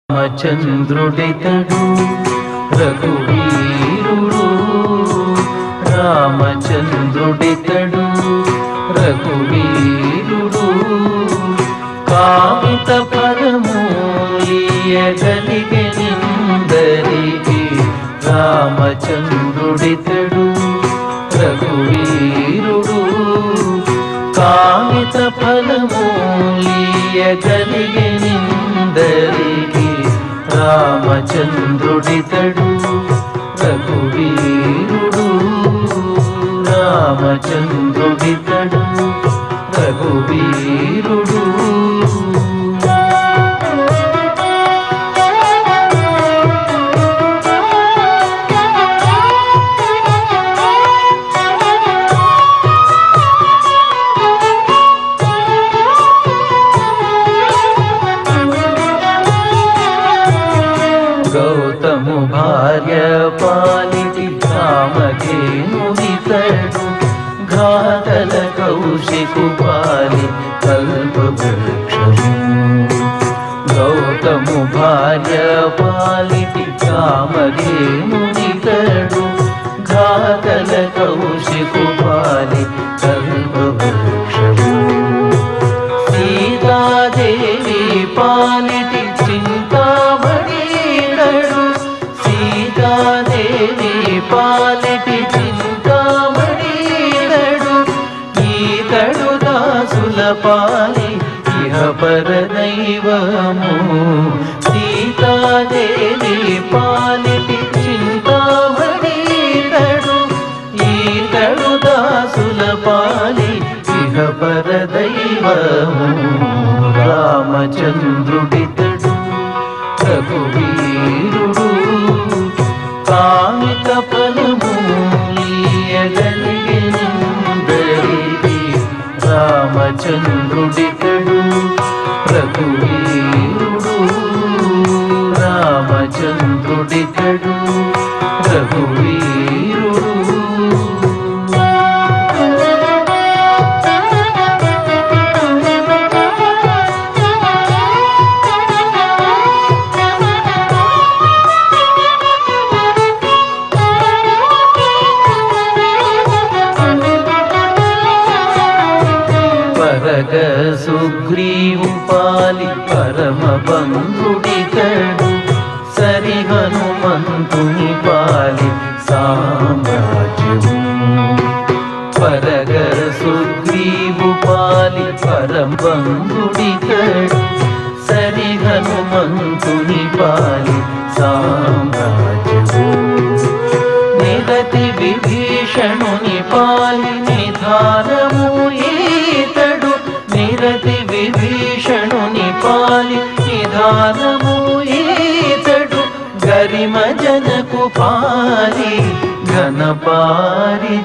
రామచంద్రుడితడు రఘువీరుడు రామచంద్రుడితడు రఘువీరుడు కామిత ఫలమూలియగలిగెనిందరికి రామచంద్రుడితడు రఘువీరుడు కామిత ఫలమూలియగలిగెనిందరికి రామచంద్రుడితడు రఘువీరుడు రామచంద్రుడితడు రఘువీరుడు గౌతము భార్య పాలిటి కామధేనుడితడు ఘాతల కౌశికు పాలి కల్పవృక్షము గౌతము భార్య పాలిటి కామధేనుడితడు ఘాతల కౌశికు పాలి కల్పవృక్షము సీతాదేవి పాలిటి పాలిటి చింతామణితడు ఈతడు దాసుల పాలి ఇహ పరదైవము సీతాదేవి పాలిటి చింతామణితడు ఈతడు దాసుల పాలి ఇహ పరదైవము రామచంద్రుడితడు రఘువీరుడు కామిత ఫలమూలియగలిగెనిందరికి రామచంద్రుడితడు రఘువీరుడు రామచంద్రుడితడు రఘువీరుడు పరగ సుగ్రీవు పాలి పరమ బంధుడితడు సరి హనుమంతుని పాలి సామ్రాజ్యము పరగ సుగ్రీవు పాలి పరమ బంధుడితడు సరి హనుమంతుని పాలి సామ్రాజ్యము నిరతి విభీషణుని పాలి నిధానము ఈతడు నిరతి విభీషణుని పాలి నిధానము ఈతడు గరిమ జనకు పాలి ఘన పారిజాతము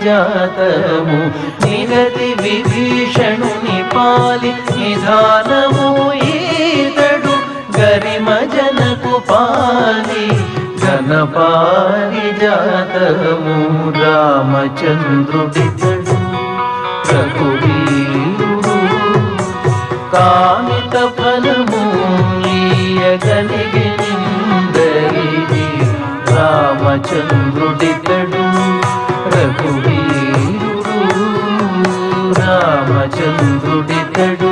నిరతి విభీషణుని పాలి నిధానము ఈతడు గరిమ జనకు పాలి ఘన పారిజాతము రామచంద్రుడితడు రఘువీరుడు కామిత ఫలమూలియగలిగెనిందరికి రామచంద్రుడితడు రఘువీరుడు రామచంద్రుడితడు